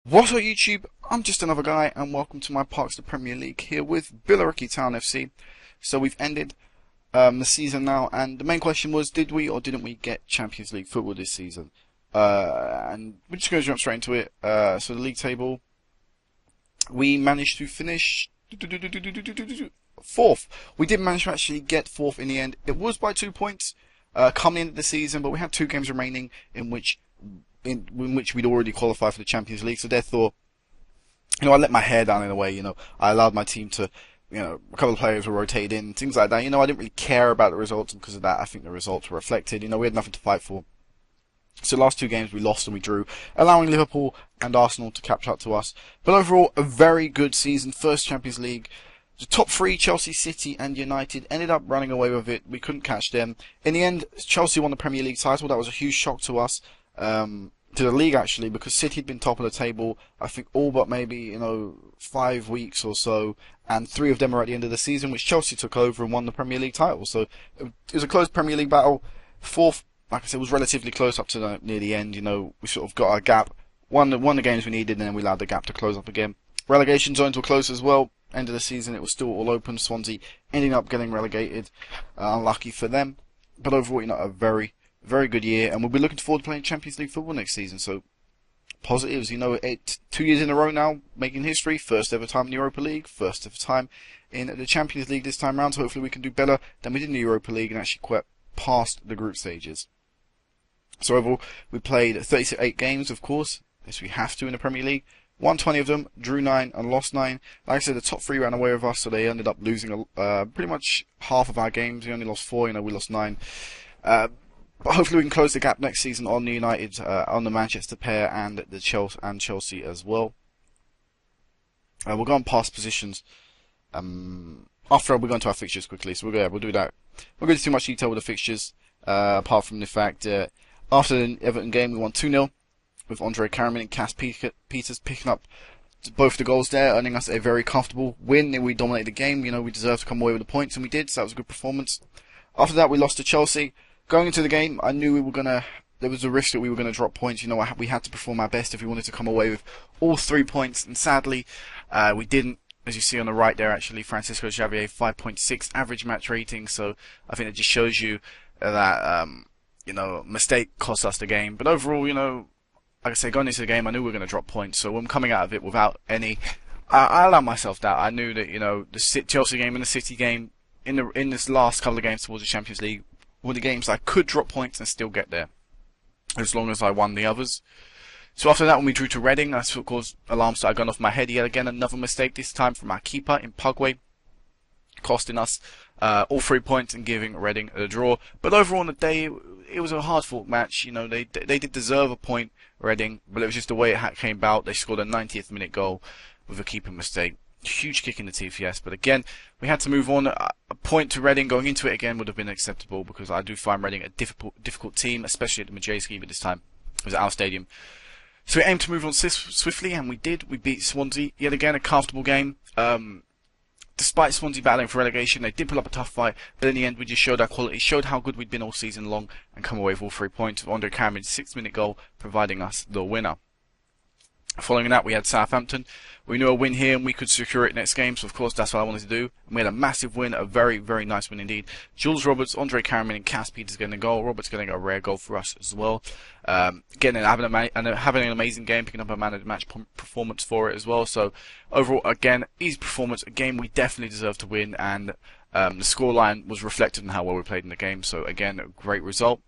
What's up YouTube? I'm just another guy and welcome to my Parks to Premier League here with Billericay Town FC. So we've ended the season now, and the main question was, did we or didn't we get Champions League football this season? And we're just going to jump straight into it. So the league table, we managed to finish fourth. We did manage to actually get fourth in the end. It was by 2 points coming into the season, but we had 2 games remaining in which we'd already qualified for the Champions League. So therefore, I let my hair down in a way. I allowed my team to, a couple of players were rotated in, things like that. I didn't really care about the results, and because of that, I think the results were reflected. We had nothing to fight for. So the last 2 games we lost and we drew, allowing Liverpool and Arsenal to catch up to us. But overall, a very good season. First Champions League. The top 3, Chelsea, City and United, ended up running away with it. We couldn't catch them. In the end, Chelsea won the Premier League title. That was a huge shock to us. To the league actually, because City had been top of the table, I think all but maybe 5 weeks or so, and 3 of them are at the end of the season, which Chelsea took over and won the Premier League title. So it was a close Premier League battle. Fourth, like I said, was relatively close up to near the end. We sort of got our gap, won the games we needed, and then we allowed the gap to close up again. Relegation zones were close as well. End of the season, it was still all open. Swansea ending up getting relegated, unlucky for them. But overall, a very good year, and we'll be looking forward to playing Champions League football next season. So positives, 2 years in a row now, making history. First ever time in the Europa League, first ever time in the Champions League this time round. So hopefully we can do better than we did in the Europa League and actually quite past the group stages. So overall, we played 38 games, of course, as we have to in the Premier League. Won 20 of them, drew 9 and lost 9. Like I said, the top 3 ran away with us, so they ended up losing pretty much half of our games. We only lost 4, we lost 9. But hopefully we can close the gap next season on the United, on the Manchester pair and the Chelsea as well. We'll go on past positions. After we'll go into our fixtures quickly, so we'll do that. We'll go into too much detail with the fixtures, apart from the fact after the Everton game we won 2-0 with Andre Karaman and Cass Peters picking up both the goals there, earning us a very comfortable win. We dominated the game. We deserved to come away with the points, and we did. So that was a good performance. After that, we lost to Chelsea. Going into the game, I knew there was a risk that we were going to drop points. We had to perform our best if we wanted to come away with all 3 points, and sadly, we didn't. As you see on the right there, actually, Francisco Xavier, 5.6 average match rating. So I think it just shows you that, mistake cost us the game. But overall, like I say, going into the game, I knew we were going to drop points. So when coming out of it without any, I allowed myself that. I knew that, the Chelsea game and the City game in this last couple of games towards the Champions League were the games I could drop points and still get there, as long as I won the others. So after that, when we drew to Reading, that's of course alarms started going off my head yet again. Another mistake, this time from our keeper in Pugway, costing us all 3 points and giving Reading a draw. But overall on the day, it was a hard-fought match. They did deserve a point, Reading, but it was just the way it came about. They scored a 90th minute goal with a keeper mistake. Huge kick in the teeth, yes, but again, we had to move on. A point to Reading going into it again would have been acceptable, because I do find Reading a difficult team, especially at the Majeski, but this time it was at our stadium. So we aimed to move on swiftly, and we did. We beat Swansea, yet again a comfortable game. Despite Swansea battling for relegation, they did pull up a tough fight, but in the end we just showed our quality, showed how good we'd been all season long, and come away with all 3 points, with Andre Karaman's 6-minute goal providing us the winner. Following that, we had Southampton. We knew a win here and we could secure it next game, so of course that's what I wanted to do. And we had a massive win, a very nice win indeed. Jules Roberts, Andre Karaman and Cass Peters getting a goal. Roberts getting a rare goal for us as well. Having an amazing game, picking up a man of the match performance for it as well. So overall, again, easy performance, a game we definitely deserved to win, and the scoreline was reflected in how well we played in the game. So again, a great result.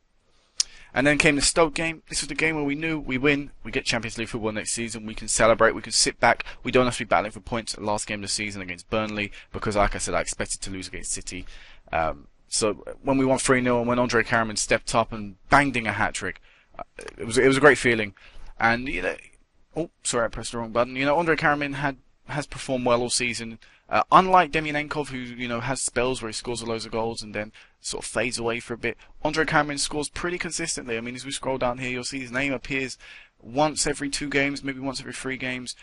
And then came the Stoke game. This was the game where we knew we win, we get Champions League football next season, we can celebrate, we can sit back, we don't have to be battling for points at last game of the season against Burnley, because like I said, I expected to lose against City. So when we won 3-0 and when Andre Karaman stepped up and banged in a hat-trick, it was a great feeling. And, oh, sorry, I pressed the wrong button. Andre Karaman has performed well all season. Unlike Demyanenkov, who has spells where he scores loads of goals and then sort of fades away for a bit, Andre Karaman scores pretty consistently. I mean, as we scroll down here, you'll see his name appears once every 2 games, maybe once every 3 games.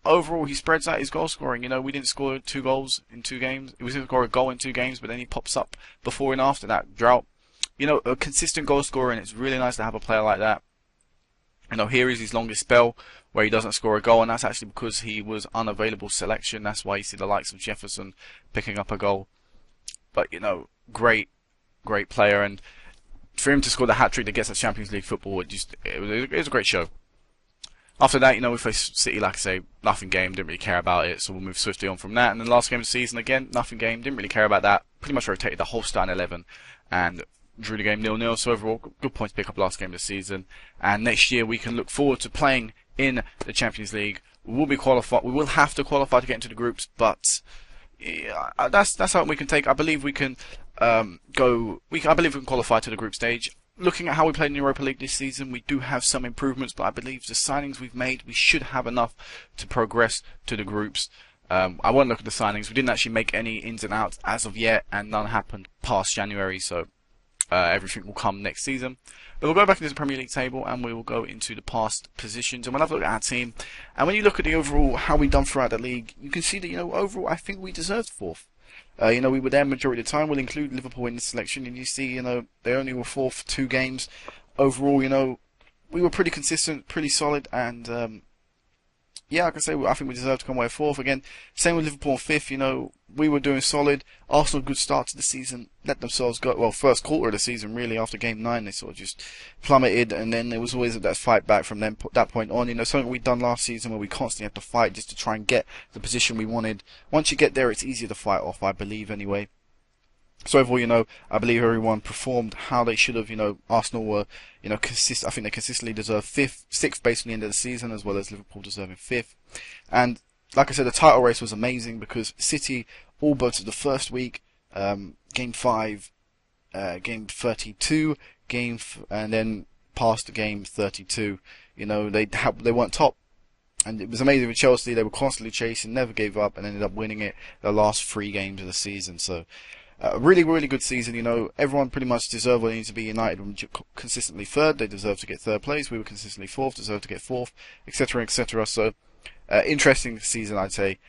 Overall he spreads out his goal scoring. We didn't score 2 goals in 2 games. We didn't score a goal in 2 games, but then he pops up before and after that drought. A consistent goal scorer, and it's really nice to have a player like that. Here is his longest spell where he doesn't score a goal, and that's actually because he was unavailable selection. That's why you see the likes of Jefferson picking up a goal. But great player, and for him to score the hat-trick that gets us Champions League football, it was a great show. After that, we faced City, like I say, nothing game, didn't really care about it, so we'll move swiftly on from that. And then last game of the season, again, nothing game, didn't really care about that. Pretty much rotated the whole starting 11 and drew the game 0-0, so overall, good point to pick up last game of the season. And next year, we can look forward to playing in the Champions League. We will be qualified. We will have to qualify to get into the groups, but yeah, that's something we can take. I believe we can I believe we can qualify to the group stage. Looking at how we played in the Europa League this season, we do have some improvements, but I believe the signings we've made, we should have enough to progress to the groups. I won't look at the signings. We didn't actually make any ins and outs as of yet, and none happened past January, so everything will come next season. But we'll go back into the Premier League table, and we will go into the past positions, and we'll have a look at our team. And when you look at the overall, how we've done throughout the league, you can see that, overall, I think we deserved fourth. We were there majority of the time. We'll include Liverpool in the selection, and you see, they only were fourth for 2 games. Overall, we were pretty consistent, pretty solid, and yeah, like I say, I think we deserve to come away fourth again. Same with Liverpool in fifth. We were doing solid. Arsenal, good start to the season, let themselves go. Well, first quarter of the season, really, after game 9, they sort of just plummeted, and then there was always that fight back from that point on. Something we'd done last season where we constantly had to fight just to try and get the position we wanted. Once you get there, it's easier to fight off, I believe, anyway. So overall, I believe everyone performed how they should have. Arsenal were, I think they consistently deserved 6th based on the end of the season, as well as Liverpool deserving 5th. And like I said, the title race was amazing because City all but the first week, game 5, game 32, and then past game 32. They weren't top. And it was amazing with Chelsea. They were constantly chasing, never gave up, and ended up winning it the last 3 games of the season. So, really, really good season. Everyone pretty much deserved what they need to be. United were consistently 3rd. They deserved to get 3rd place. We were consistently 4th, deserved to get 4th, etc., etc. So, interesting season, I'd say.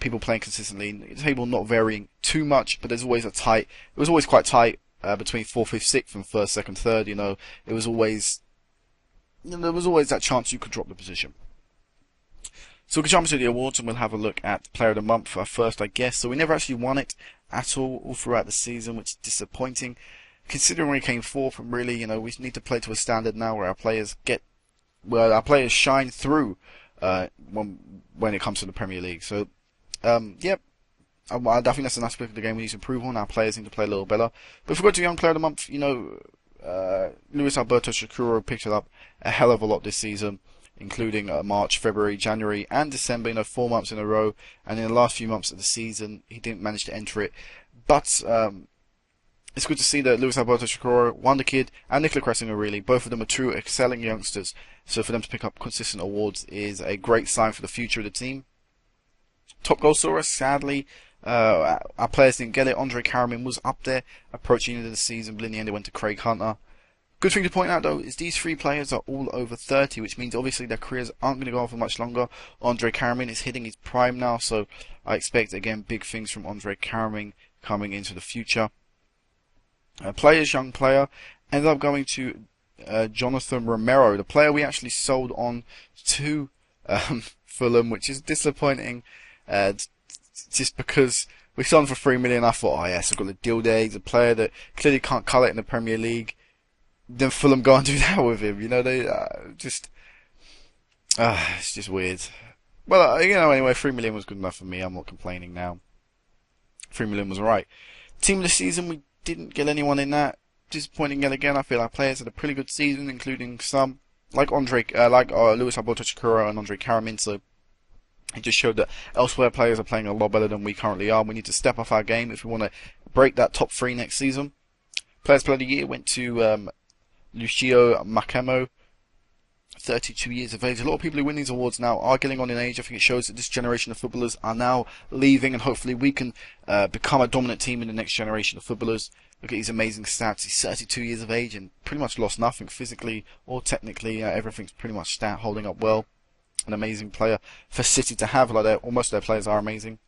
People playing consistently. The table not varying too much, but there's always it was always quite tight between 4th, 5th, 6th, and 1st, 2nd, 3rd. It was always, there was always that chance you could drop the position. So we can jump into the awards, and we'll have a look at Player of the Month first, I guess. So we never actually won it at all throughout the season, which is disappointing, considering we came 4th. And really, we need to play to a standard now where our players shine through when it comes to the Premier League. So, yep. I think that's an aspect of the game we need to improve on. Our players need to play a little better. But if we go to Young Player of the Month, Luis Alberto Shakuro picked it up a hell of a lot this season, including March, February, January, and December, 4 months in a row. And in the last few months of the season, he didn't manage to enter it. But it's good to see that Luis Alberto Shakuro, Wonder Kid, and Nicola Cressinger, really, both of them are true excelling youngsters. So for them to pick up consistent awards is a great sign for the future of the team. Top goal scorer, sadly, our players didn't get it. Andre Karamin was up there, approaching the end of the season, but in the end it went to Craig Hunter. Good thing to point out, though, is these 3 players are all over 30, which means obviously their careers aren't going to go on for much longer. Andre Karamin is hitting his prime now, so I expect, again, big things from Andre Karamin coming into the future. Young player, ended up going to Jonathan Romero, the player we actually sold on to Fulham, which is disappointing, just because we sold him for 3 million. I thought, oh yes, I've got the deal there. He's a player that clearly can't cut it in the Premier League. Then Fulham go and do that with him. They it's just weird. Well, anyway, 3 million was good enough for me. I'm not complaining now. 3 million was alright. Team of the season, we didn't get anyone in that. Disappointing yet again. I feel our players had a pretty good season, including some like Luis Alberto Shakuro and Andre Karamin. So it just showed that elsewhere players are playing a lot better than we currently are. We need to step up our game if we want to break that top 3 next season. Players Player of the Year went to Lucio Macamo, 32 years of age. A lot of people who win these awards now are getting on in age. I think it shows that this generation of footballers are now leaving, and hopefully we can become a dominant team in the next generation of footballers. Look at these amazing stats. He's 32 years of age and pretty much lost nothing physically or technically. Everything's pretty much holding up well. An amazing player for City to have. Almost their players are amazing.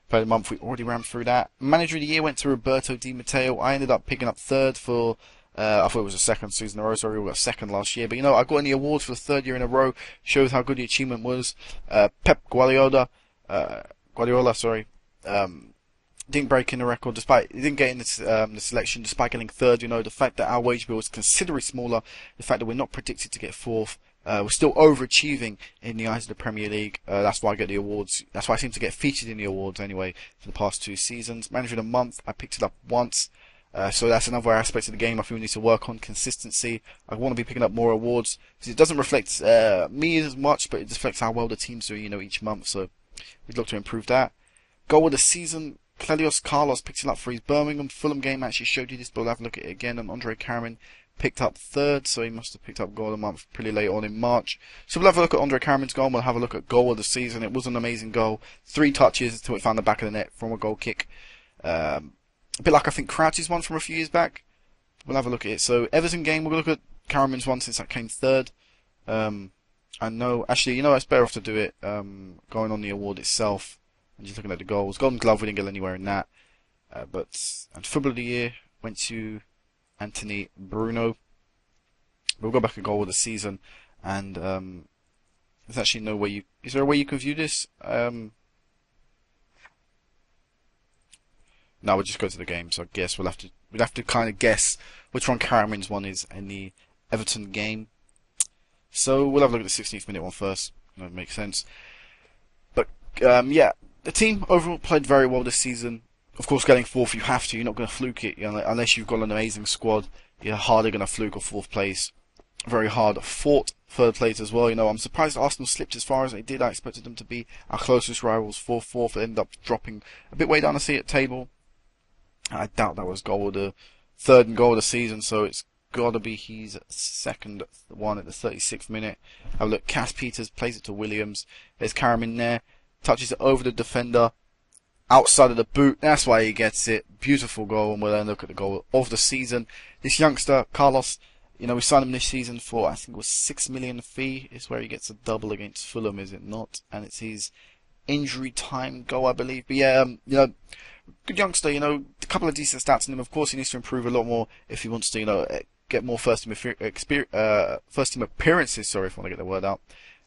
Player of the Month, we already ran through that. Manager of the Year went to Roberto Di Matteo. I ended up picking up 3rd for I thought it was the second season in a row, sorry, we got second last year. But you know, I got any awards for the third year in a row. Shows how good the achievement was. Pep Guardiola, sorry, didn't break in the record despite he didn't get in the selection despite getting third. You know, the fact that our wage bill is considerably smaller, the fact that we're not predicted to get fourth. We're still overachieving in the eyes of the Premier League. That's why I get the awards. That's why I seem to get featured in the awards anyway for the past 2 seasons. Manager of the month, I picked it up once. So that's another aspect of the game I feel we need to work on. Consistency. I want to be picking up more awards because it doesn't reflect me as much, but it reflects how well the team's doing, you know, each month. So we'd look to improve that. Goal of the season. Carlos picked it up for his Birmingham. Fulham game actually showed you this, but we'll have a look at it again. And Andre Karaman picked up third, so he must have picked up goal of the month pretty late on in March. So we'll have a look at Andre Karaman's goal, and we'll have a look at goal of the season. It was an amazing goal. 3 touches until it found the back of the net from a goal kick. A bit like I think Crouch's one from a few years back. We'll have a look at it. So Everton game, we'll look at Karaman's one since that came third. I know, actually, you know, it's better off to do it going on the award itself and just looking at the goals. Golden Glove, we didn't get anywhere in that. And Football of the Year went to Anthony Bruno. We'll go back and goal of the season, and there's actually no way is there a way you can view this? No, we'll just go to the game. So I guess we'll have to kind of guess which one Karaman's one is in the Everton game. So we'll have a look at the 16th minute one first. That makes sense. But yeah, the team overall played very well this season. Of course, getting fourth, you have to. You're not going to fluke it, you know, unless you've got an amazing squad. You're hardly going to fluke a fourth place. Very hard fought third place as well. You know, I'm surprised Arsenal slipped as far as they did. I expected them to be our closest rivals. 4-4, they ended up dropping a bit way down the seat table. I doubt that was third and goal of the season, so it's got to be his second one at the 36th minute. Have a look. Cass Peters plays it to Williams. There's Karaman there. Touches it over the defender. Outside of the boot, that's why he gets it. Beautiful goal, and we'll then look at the goal of the season. This youngster, Carlos, you know, we signed him this season for, I think it was 6 million fee, is where he gets a double against Fulham, is it not? And it's his injury time goal, I believe. But yeah, you know, good youngster, you know, a couple of decent stats in him. Of course, he needs to improve a lot more if he wants to, you know, get more first team appearances, sorry if I want to get the word out.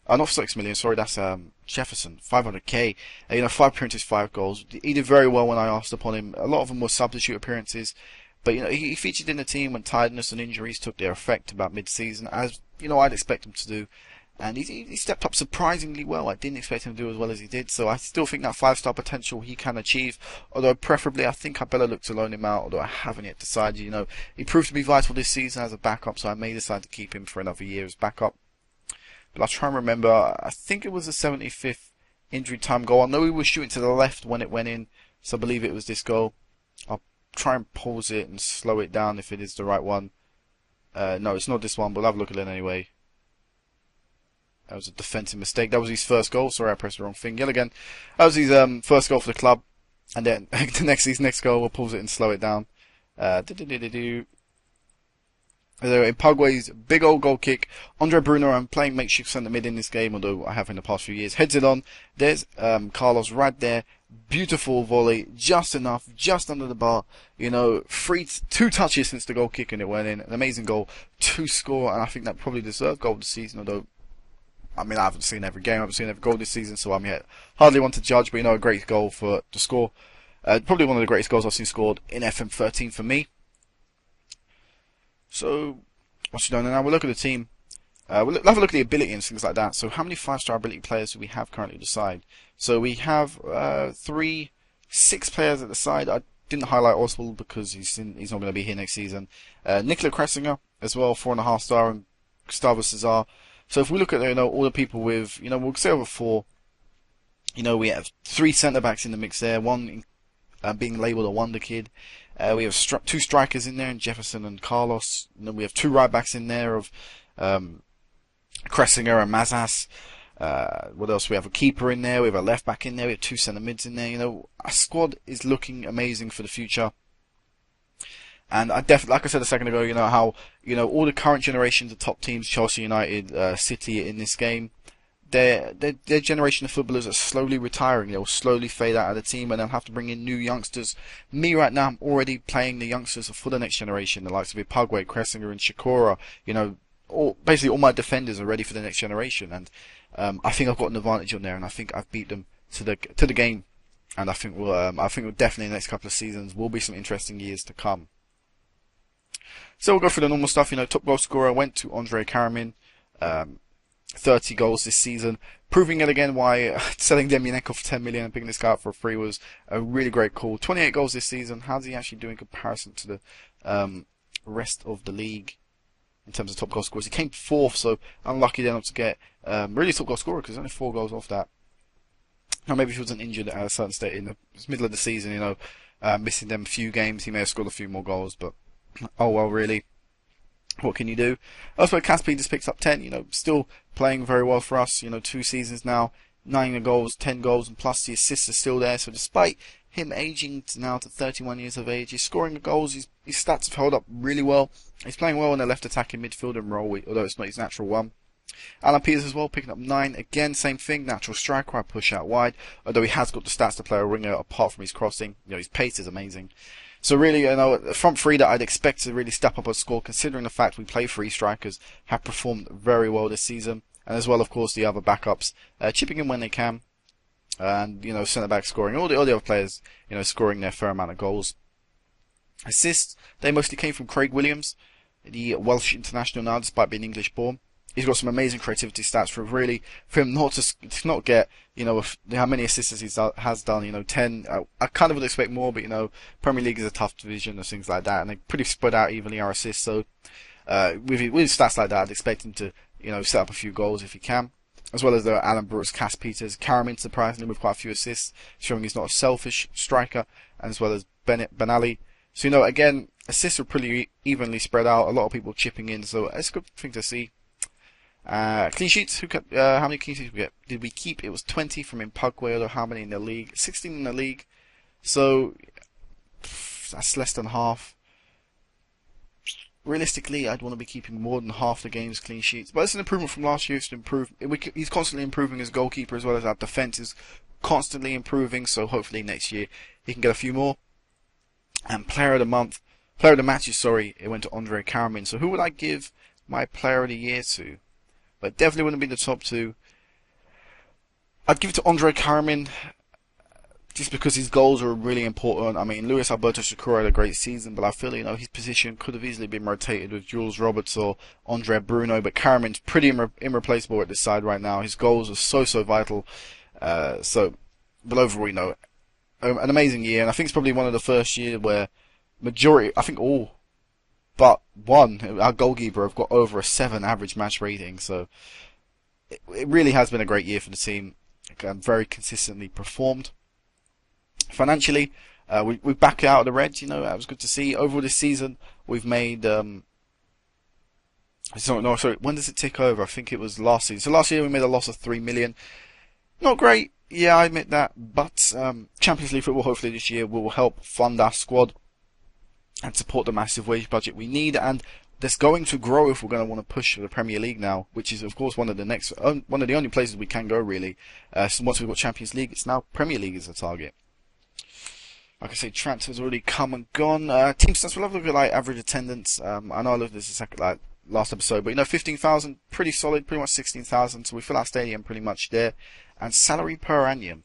Not 6 million, sorry, that's Jefferson, 500k. You know, 5 appearances, 5 goals. He did very well when I asked upon him. A lot of them were substitute appearances, but you know, he featured in the team when tiredness and injuries took their effect about mid-season, as you know, I'd expect him to do. And he stepped up surprisingly well. I didn't expect him to do as well as he did, so I still think that 5-star potential he can achieve. Although preferably, I think I'd better look to loan him out. Although I haven't yet decided. You know, he proved to be vital this season as a backup, so I may decide to keep him for another year as backup. But I'll try and remember, I think it was the 75th injury time goal. I know he was shooting to the left when it went in, so I believe it was this goal. I'll try and pause it and slow it down if it is the right one. No, it's not this one, but I'll have a look at it anyway. That was a defensive mistake. That was his first goal. Sorry, I pressed the wrong thing. Yet again, that was his first goal for the club. And then his next goal, we'll pause it and slow it down. In Pugway's big old goal kick, Andre Bruno, I'm playing makeshift centre mid in this game, although I have in the past few years, heads it on. There's Carlos right there. Beautiful volley, just enough, just under the bar. You know, 2 touches since the goal kick and it went in. An amazing goal to score, and I think that probably deserved goal this season, although, I mean, I haven't seen every game, I haven't seen every goal this season, so I'm yet hardly one to judge, but you know, a great goal to score. Probably one of the greatest goals I've seen scored in FM13 for me. So, what's he done now? We'll look at the team. We'll have a look at the ability and things like that. So, how many 5-star ability players do we have currently at the side? So, we have 6 players at the side. I didn't highlight Oswald because he's not going to be here next season. Nicola Kressinger as well, 4.5-star, and Gustavo Cesar. So, if we look at all the people with, we'll say over 4. We have 3 centre backs in the mix there. One being labelled a wonder kid. We have 2 strikers in there, in Jefferson and Carlos. We have 2 right backs in there of Kressinger and Mazas. What else? We have a keeper in there. We have a left back in there. We have 2 centre mids in there. Our squad is looking amazing for the future. And I definitely, like I said a second ago, how all the current generations of top teams, Chelsea, United, City, in this game. their generation of footballers are slowly retiring. They'll slowly fade out of the team, and they'll have to bring in new youngsters. Me right now, I'm already playing the youngsters for the next generation, the likes of Ipagwe, Kressinger, and Shakura. Basically all my defenders are ready for the next generation, and I think I've got an advantage on there, and I think I've beat them to the game. And I think we'll definitely in the next couple of seasons will be some interesting years to come. So we'll go through the normal stuff. Top goal scorer went to Andre Karamin. 30 goals this season, proving it again why selling Demianenko for 10 million and picking this guy up for free was a really great call. 28 goals this season. How's he actually doing in comparison to the rest of the league in terms of top goal scorers? He came fourth, so unlucky then not to get really top goal scorer because only 4 goals off that. Now maybe if he wasn't injured at a certain state in the middle of the season, missing them a few games, he may have scored a few more goals, but oh well, really. What can you do? Elsewhere, Caspi just picks up 10, still playing very well for us, 2 seasons now, 9 goals, 10 goals, and plus the assists are still there, so despite him aging now to 31 years of age, he's scoring the goals, his stats have held up really well, he's playing well in the left attacking midfield role, although it's not his natural one. Alan Peters as well, picking up 9, again, same thing, natural striker, I push out wide, although he has got the stats to play a winger apart from his crossing, his pace is amazing. So really, the front three that I'd expect to really step up a score, considering the fact we play 3 strikers, have performed very well this season. And as well, of course, the other backups, chipping in when they can. And, centre-back scoring. All the other players, scoring their fair amount of goals. Assists, they mostly came from Craig Williams, the Welsh international now, despite being English born. He's got some amazing creativity stats for him not to not get, how many assists he has done, 10. I kind of would expect more, but, Premier League is a tough division and things like that, and they pretty spread out evenly our assists, so, with stats like that, I'd expect him to, set up a few goals if he can. As well as the Alan Brooks, Cass Peters, Karamin surprisingly with quite a few assists, showing he's not a selfish striker, and as well as Ben Ali. So, again, assists are pretty evenly spread out, a lot of people chipping in, so it's a good thing to see. Clean sheets, how many clean sheets did we keep? It was 20 from Ipagwe, or how many in the league? 16 in the league, so that's less than half. Realistically, I'd want to be keeping more than half the game's clean sheets, but it's an improvement from last year. He's constantly improving as goalkeeper, as well as our defence is constantly improving, so hopefully next year he can get a few more. And player of the matches, it went to Andre Karamin. So who would I give my player of the year to? But definitely wouldn't be the top 2. I'd give it to Andre Karamin just because his goals are really important. I mean, Luis Alberto Shakura had a great season, but I feel, his position could have easily been rotated with Jules Roberts or Andre Bruno, but Karamin's pretty irreplaceable at this side right now. His goals are so vital. But overall, an amazing year, and I think it's probably one of the first years where all but one, our goalkeeper, have got over a 7 average match rating, so it really has been a great year for the team, and very consistently performed. Financially, we back out of the Reds, that was good to see. Over this season, we've made, when does it tick over? I think it was last season. So last year we made a loss of 3 million. Not great, yeah, I admit that, but Champions League football hopefully this year will help fund our squad and support the massive wage budget we need, and that's going to grow if we're going to want to push for the Premier League now, which is of course one of the only places we can go really. So once we've got Champions League, it's now Premier League is the target. Like I say, transfers already come and gone. Team stats, we'll have a look at average attendance. I know I looked at this last episode, but 15,000, pretty solid, pretty much 16,000. So we fill our stadium pretty much there. And salary per annum,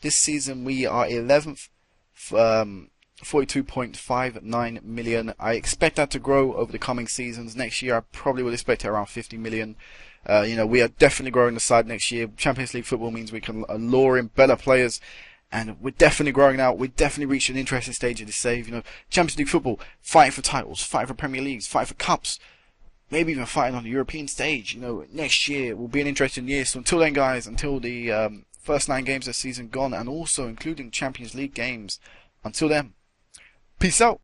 this season we are 11th. 42.59 million. I expect that to grow over the coming seasons. Next year I probably would expect it around 50 million. We are definitely growing the side next year. Champions League football means we can lure in better players, and we're definitely growing out. We've definitely reached an interesting stage of this save. Champions League football, fighting for titles, fighting for Premier Leagues, fighting for cups, maybe even fighting on the European stage. Next year will be an interesting year. So until then, guys, until the first 9 games of the season gone, and also including Champions League games, until then, peace out.